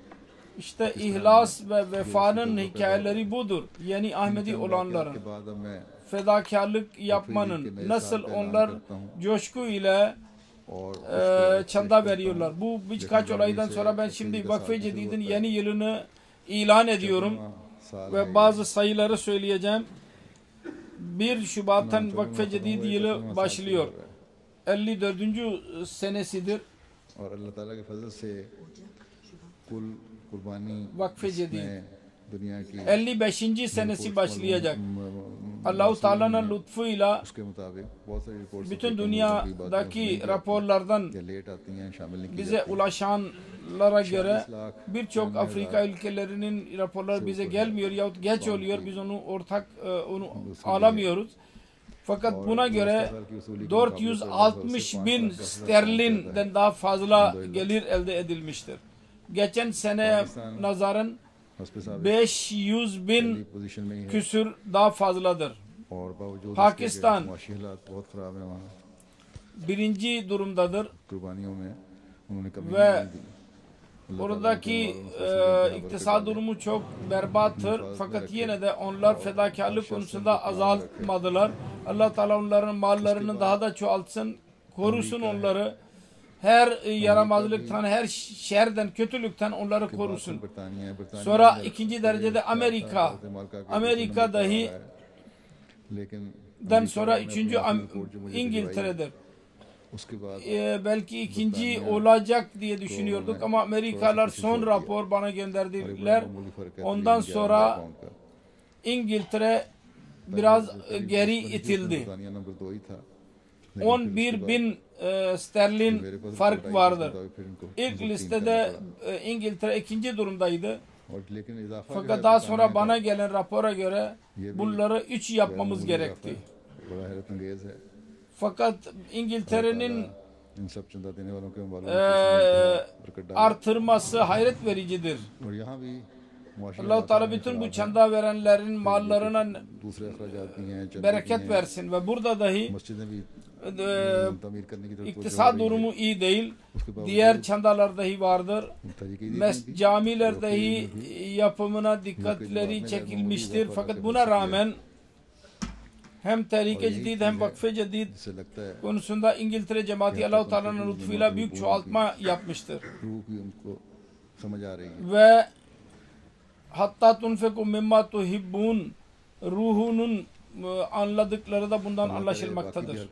İşte ihlas ve vefanın hikayeleri budur. Yeni Ahmedi olanların. के बाद अब मैं Fedakarlık yapmanın nasıl onlar coşku ile और çanda veriyorlar. Bu birkaç olaydan sonra ben şimdi Vakfe Cedid'in yeni yılını ilan ediyorum. साल Ve bazı sayıları söyleyeceğim. 1 Şubat'tan Vakfe Cedid yılı başlıyor. 54. senesidir. और अल्लाह ताला के फजल से कुल कुर्बानी Vakfe Cedid. में दुनिया की 55. senesi başlayacak. Allah-u Teala'nın lütfuyla उसके मुताबिक बहुत सारी reports bütün dünyadaki raporlardan late आती हैं शामिल नहीं की bize ulaşanlara göre birçok Afrika ülkelerinin raporları bize gelmiyor yahut geç oluyor. Biz onu onu alamıyoruz. Fakat buna göre 460.000 sterlinden daha fazla gelir elde edilmiştir. Geçen sene nazaran 500.000 पोजीशन में ही है küsür daha fazladır. और बावजूद Pakistan मुआशी हालात बहुत खराब है वहाँ birinci durumdadır कुर्बानियों में उन्होंने कभी ve नहीं दी oradaki iktisat durumu çok berbattır. Fakat yine de onlar fedakarlık konusunda azaltmadılar. Allah Teala onların mallarını daha da çoğaltsın, korusun onları. Her yaramazlıktan, her şerden, kötülükten onları korusun. Sonra ikinci derecede Amerika. Amerika dahi sonra üçüncü İngiltere'dir. Belki ikinci olacak diye düşünüyorduk ama Amerikalılar son rapor bana gönderdiler. Ondan sonra İngiltere biraz geri itildi. 11.000 sterlin fark vardır. İlk listede İngiltere ikinci durumdaydı. Fakat daha sonra bana gelen rapora göre bunları 3 yapmamız gerekti. Fakat İngiltere'nin artırması hayret vericidir. Allah-u Teala bütün bu çanda verenlerin mallarına bereket versin ve burada dahi iktisat durumu iyi değil. Diğer çandalar dahi vardır. Camiler dahi yapımına dikkatleri çekilmiştir. Fakat buna rağmen hem Tehrik-i Cedid hem Vakf-ı Cedid konusunda İngiltere cemaati Allah-u Teala'nın lütfuyla büyük çoğaltma yapmıştır. Ve hatta tunfeku mimma tuhibbun ruhunun anladıkları da bundan anlaşılmaktadır.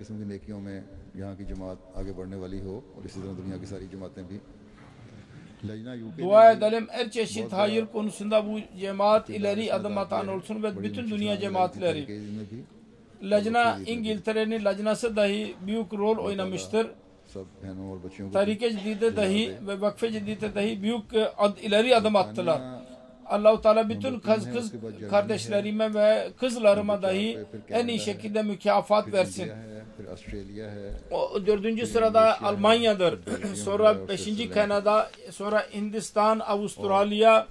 Dua edelim her çeşit hayır konusunda bu cemaat ileri adım atan olsun ve bütün dünya cemaatleri. Lacna İngiltere'nin lacnası dahi büyük rol oynamıştır. Tehrik-i Cedid'e dahi ve Vakf-ı Cedid'e dahi büyük ileri adım attılar. Allah-u Teala bütün kız kardeşlerime ve kızlarıma dahi en iyi şekilde mükafat versin. O 4. sırada Almanya'dır. Sonra 5. Kanada, Sonra Hindistan, Avustralya,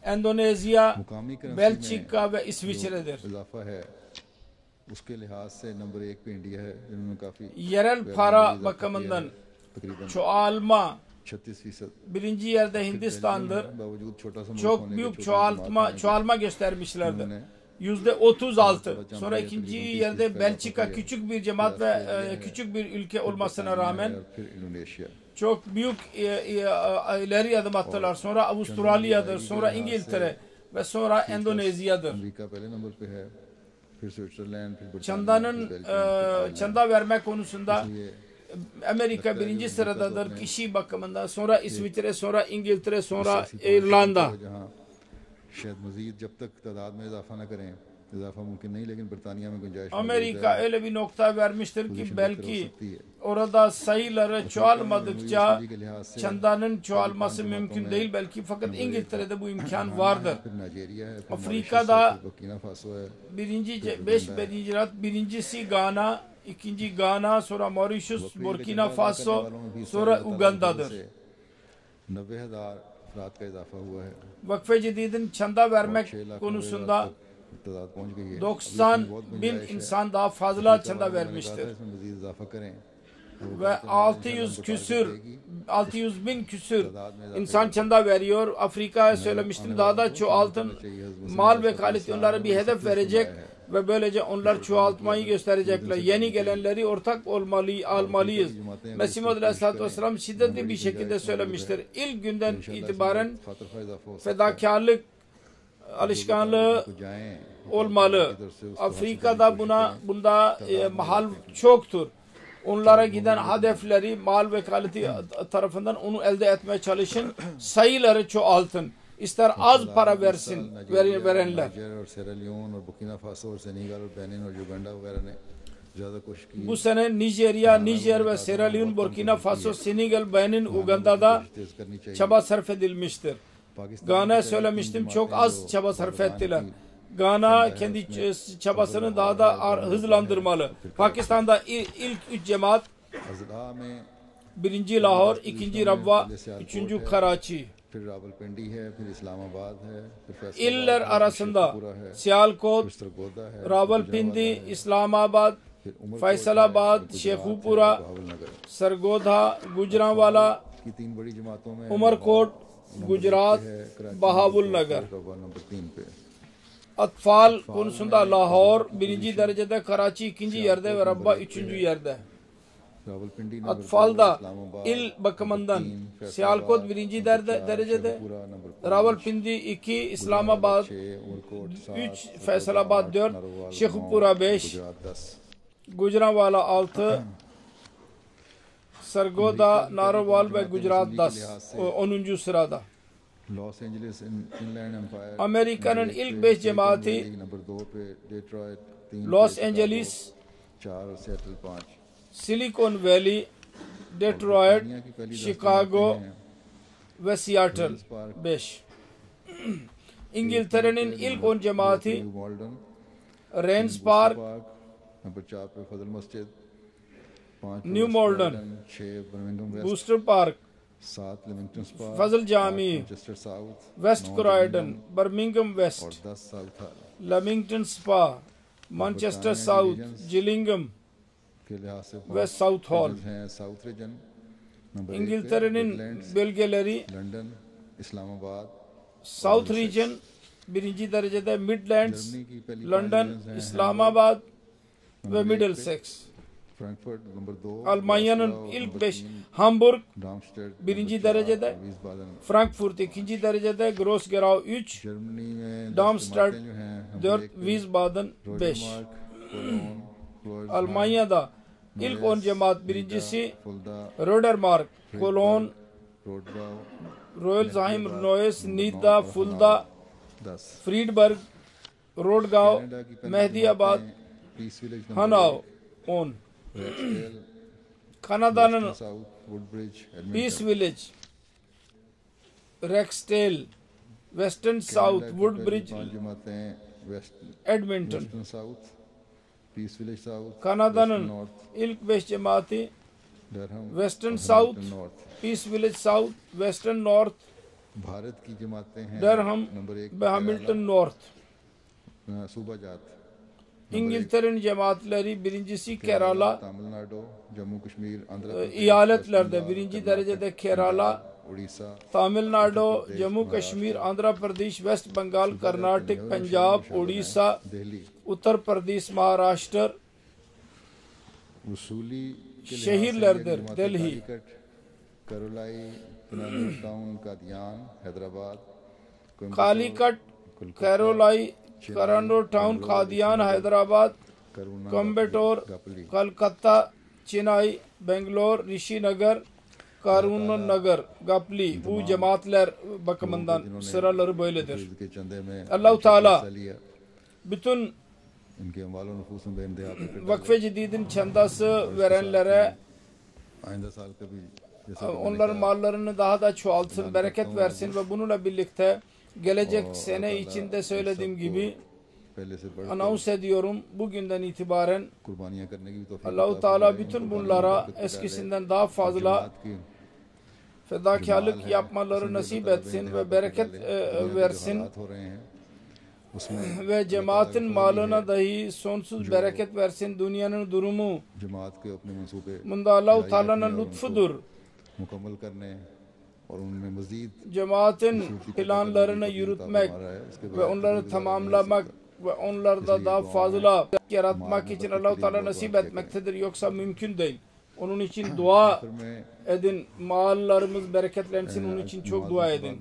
Endonezya, Belçika ve İsviçre'dir. Yerel para bakımından çoğalma birinci yerde Hindistan'dır. Çok büyük çoğalma göstermişlerdir. %36. Sonra ikinci yerde Belçika küçük bir cemaat ve küçük bir ülke olmasına rağmen çok büyük ileri adım attılar. Sonra Avustralya'dır, sonra İngiltere ve sonra Endonezya'dır. Çanda verme konusunda Amerika birinci sıradadır kişi bakımından. Sonra İsviçre, sonra İngiltere, sonra İrlanda. Amerika öyle bir nokta vermiştir ki belki orada sayıları çoğalmadıkça çandanın çoğalması mümkün değil belki, fakat İngiltere'de bu imkan vardır. Afrika'da birincisi Gana, ikinci Gana, sonra Mauritius, Burkina Faso, sonra Uganda'dır. Vakf-ı Cedid'in çanda vermek konusunda 90.000 insan daha fazla çanda vermiştir. Ve 600.000 küsür insan çanda veriyor. Afrika'ya söylemiştim, daha da çoğaltın. Mal ve kalite onlara bir hedef verecek ve böylece onlar çoğaltmayı gösterecekler. Yeni gelenleri ortak almalıyız. Mesih Muhammed Aleyhisselatü Vesselam şiddetli bir şekilde söylemiştir. İlk günden itibaren fedakarlık alışkanlığı olmalı. Afrika'da bunda mahal çoktur. Onlara giden hedefleri mal ve kalite tarafından onu elde etmeye çalışın. Sayıları çoğaltın. ister az para versin verenler. Niger और सेरालियोन और Burkina Faso और सेनेगल और बेनिन और युगांडा वगैरह ने ज़्यादा कोशिश की Bu sene Nijerya, Nijer ve Sierra Leone, Burkina Faso, Senegal, Benin, Uganda'da तेज करनी चाहिए çaba sarf edilmiştir. Gana söylemiştim, çok az çaba sarf ettiler. Gana kendi çabasını daha da hızlandırmalı. Pakistan'da ilk 3 cemaat, अजला में birinci Lahor, ikinci Rabwa, üçüncü Karachi. फिर रावलपिंडी है फिर इस्लामाबाद है फिर फैसलाबाद İller है, arasında शेखपुरा है Sialkot, फिर सरगोदा है Rawalpindi, İslamabad, Faisalabad, Shekhupura, Bahawalnagar Sargodha, Gujranwala, की 3 बड़ी जमातों में Umarkot, Gujarat, Bahawalnagar. नंबर 3 पे Atfal konusunda Lahor birinci derecede, Karachi ikinci yerde ve Rabwa üçüncü yerde. Rawalpindi number 2 Atfal'da Islamabad il bakımından Sialkot birinci derecede, Sheikhupura number Rawalpindi 2, İslamabad 6 Umarkot 3, Faisalabad 4, Shekhupura 5, Gujrat 10 Gujranwala 6, Sargodha, Narowal ve Gujarat 10. sırada. Los Angeles Inland Empire Amerika'nın ilk 5 cemaati number 2 पे Detroit 3 Los Angeles, 4 और Seattle 5 Silicon Valley, Detroit, Chicago ve Seattle 5. İngiltere'nin ilk 10 cemaati Malden Rains Park, number 4 पे फजल मस्जिद 5 New Malden, 6 Birmingham West Booster Park, 7 Leamington Spa Fazıl Cami, Manchester South West Croydon, Birmingham और West, 10 South Hall Leamington Spa, Manchester South, Gillingham के लिहाज से ve South Hall. हैं South Region number 1 İngiltere'nin bölgeleri London Islamabad South Region birinci derecede, Midlands, Germany की पहली London, Islamabad ve Middlesex. Frankfurt number 2 Almanya'nın ilk 5 Hamburg Darmstadt birinci derecede, Wiesbaden Frankfurt ikinci derecede, Gross-Gerau 3, जर्मनी में Darmstadt जो हैं 4, Wiesbaden 5. Rödermark Cologne क्लोज Almanya'da ilk 10 cemaat birincisi Fulda Rödermark, Cologne, Rodgau Roelsheim, Neuss, Nidda, Fulda, 10 Friedberg, Rodgau, Canada की पहली Mehdiabad, Peace Village Hanau 10. Rexdale Kanada'nın South Woodbridge Peace Village, Rexdale, Western South, Woodbridge, 5 जमातें West Edmonton. Western South Peace Village South Kanada'nın North ilk 5 cemaati Durham Western South, North Peace Village South, Western North, Bharat की जमातें हैं Durham number 1 ve Hamilton North. सूबा जात İngiltere'nin cemaatleri birincisi Kerala, Tamil Nadu जम्मू कश्मीर Andhra eyaletlerde birinci derecede Kerala, Orissa Tamil Nadu, Jammu Kashmir, Andhra Pradesh, West Bengal, Karnataka, Punjab, Odisha, Delhi Uttar Pradesh, Maharashtra, वसूली के şehirlerdir. Delhi, Calicut Karolai town Qadian Hyderabad Calicut, Karolai, Karando Town, Khadian, Hyderabad, करुणा Coimbatore, गापली Kolkata, Chennai, Bangalore, Rishinagar, Karunnagar, Gapli. Bu cemaatler bakımından sıraları böyledir. के चंदे में Allah-u Teala हिस्सा लिया bütün इनके अमवालों नफूस में बेइंतहा इकट्ठा Vakfe Cedid'in çandası verenlere आइंदा साल का भी जैसा onların mallarını daha da çoğaltsın, bereket versin ve bununla birlikte gelecek sene içinde söylediğim gibi पहले से बढ़ anons ediyorum, bugünden itibaren कुर्बानियां करने की भी तौफीक Allah-u Teala bütün bunlara eskisinden daha fazla की fedakarlık yapmaları nasip etsin ve bereket versin हालात हो रहे हैं उसमें ve cemaatin malına dahi sonsuz bereket versin. Dünyanın durumu जमात के अपने मंसूबे bunda Allah-u Teala'nın lütfudur. मुकम्मल करने और उनमें मजीद Cemaatin planlarını yürütmek ve onları tamamlamak ve onlarda daha fazla yaratmak için Allah-u Teala nasip etmektedir. Yoksa mümkün değil. Onun için dua में edin. Mallarımız bereketlensin. Onun için çok dua edin.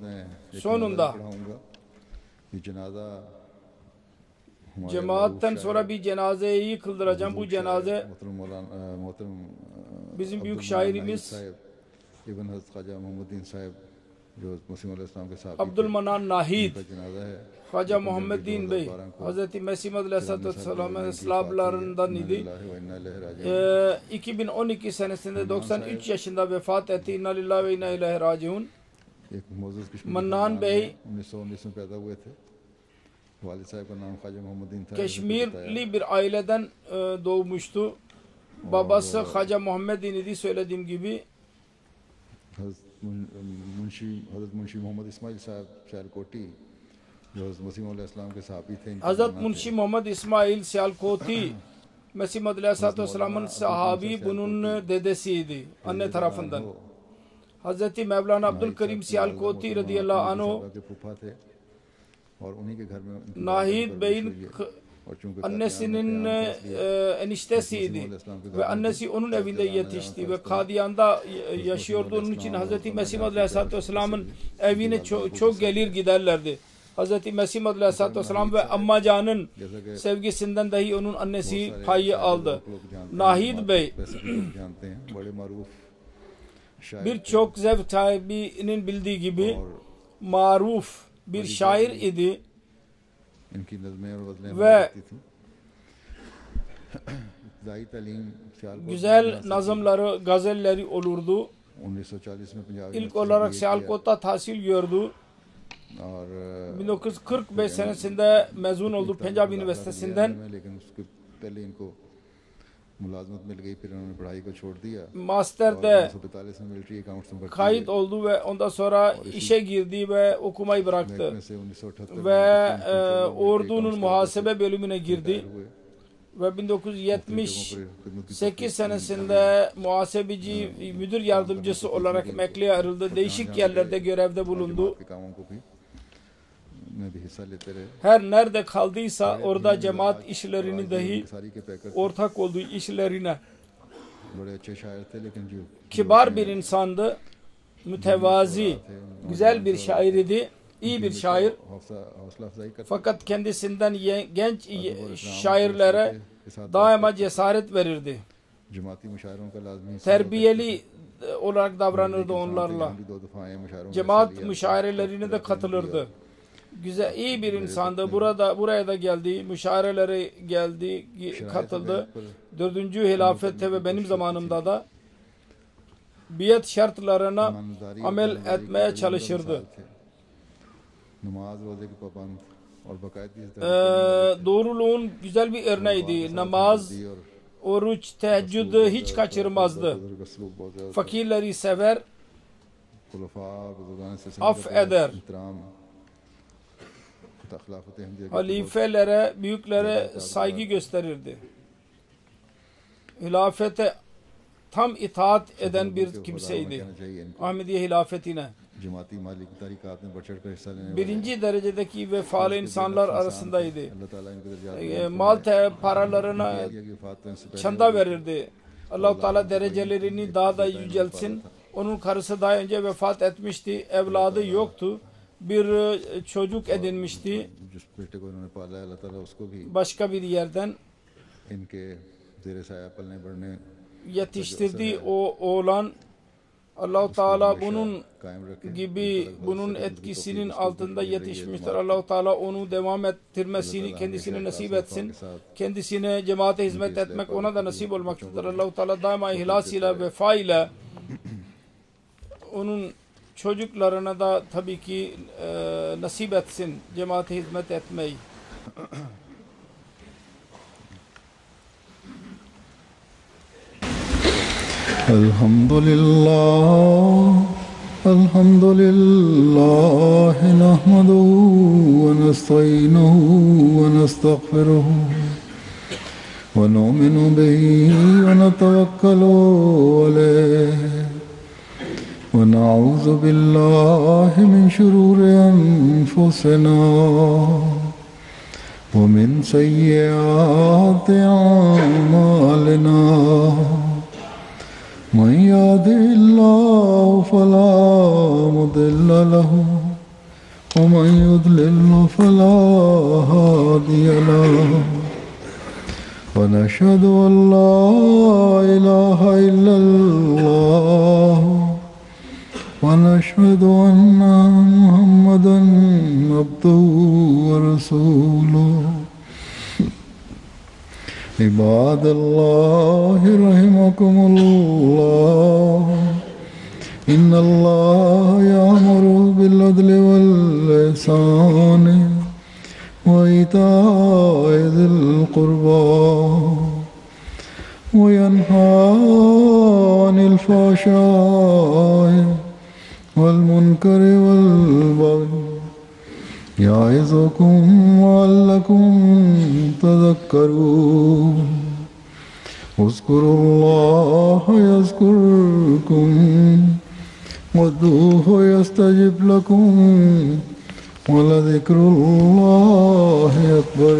Sonunda ये जनाजा हमारे cemaatten sonra bir cenazeyi kıldıracağım. Bu cenaze मोहतरम bizim büyük şairimiz साहब इबन हज़रत ख्वाजा मोहम्मदीन साहब जो मसीह अलैहिस्सलाम के साथ Abdülmanan Nahid, का जनाजा है Haca Muhammedin Bey, Hz. Mesih Aleyhisselam'ın eslavlarından idi. 2012 senesinde 93 yaşında vefat etti. İnna lillahi ve inna ileyhi raciun. एक मोज़ेज़ किस्म Mannan Bey 1919 में पैदा हुए थे। वालिद साहब का नाम ख्वाजा मोहम्मदीन था। Keşmirli bir aileden doğmuştu. Babası Haca Muhammedin idi söylediğim gibi. हज़रत मुंशी मोहम्मद इस्माइल साहब सियालकोटी जो मसीह अलैहिस्सलाम के साहबी थे। Hazret Munshi Muhammed İsmail Siyalkoti Mesih Aleyhisselam'ın sahabi, bunun dedesiydi anne tarafından. Hazreti Mevlana Abdülkerim Siyalkoti radıyallahu anh Nahid Bey'in annesinin eniştesiydi ve annesi onun evinde yetişti ve Kadiyan'da yaşıyordu. Onun için Hazreti Mesih Aleyhisselam'ın evine çok gelir giderlerdi. Hazreti Mesih Aleyhisselam ve Ammacan'ın sevgisinden dahi onun annesi payı aldı. Nahid Bey birçok zevk sahibinin bildiği gibi maruf bir şair idi ve güzel nazımları, gazelleri olurdu. İlk olarak Sialkot'ta tahsil gördü. 1945 senesinde mezun oldu Punjab Üniversitesi'nden. Master'de kayıt oldu ve ondan sonra işe girdi ve okumayı bıraktı. Ve ordunun muhasebe bölümüne girdi. Ve 1978 senesinde muhasebeci müdür yardımcısı olarak emekliye ayrıldı. Değişik yerlerde görevde bulundu. Her nerede kaldıysa orada cemaat işlerini dahi ortak olduğu işlerine. Kibar bir insandı, mütevazi, güzel bir şair idi, iyi bir şair. Fakat kendisinden genç şairlere daima cesaret verirdi. Terbiyeli olarak davranırdı onlarla. Cemaat müşahirelerine de katılırdı. Güzel, iyi bir insandı. Buraya da geldi, müşaherelere geldi, katıldı. 4. hilafette ve benim zamanımda da biat şartlarına amel etmeye çalışırdı. Doğruluğun güzel bir örneğiydi. Namaz, oruç, teheccüdü hiç kaçırmazdı. Fakirleri sever, affeder. Halifelere, büyüklere saygı gösterirdi. Hilafete tam itaat eden bir kimseydi. Ahmediye hilafetine. Birinci derecedeki vefalı insanlar arasındaydı. Mal paralarına çanda verirdi. Allah-u Teala derecelerini daha da yüceltsin. Onun karısı daha önce vefat etmişti. Evladı yoktu. Bir çocuk edinmişti. Başka bir yerden yetiştirdiği o oğlan Allah-u Teala bunun gibi bunun etkisinin altında yetişmiştir. Allah-u Teala onu devam ettirmesini kendisine nasip etsin. Kendisine cemaate hizmet etmek ona da nasip olmaktadır. Allah-u Teala daima ihlas ile vefa ile onun çocuklarına da tabii ki nasip etsin cemaate hizmet etmeyi. Elhamdülillah nahmaduhu ve nesta'inuhu ve nestağfiruhu ve nu'minu bihi ve netevekkalu aleyh. ونعوذ بالله من شرور أنفسنا ومن سيئات أعمالنا من يهده الله فلا مضل له ومن يضلل فلا هادي له ونشهد أن لا إله إلا الله ونشهد أشهد أن محمدا عبده ورسوله عباد الله رحمكم الله إن الله يأمر بالعدل والإحسان وإيتاء ذي القربى وينهى عن الفحشاء والمنكر والبغي يعظكم لعلكم تذكرون اذكروا الله يذكركم وادعوه يستجب لكم ولذكر الله أكبر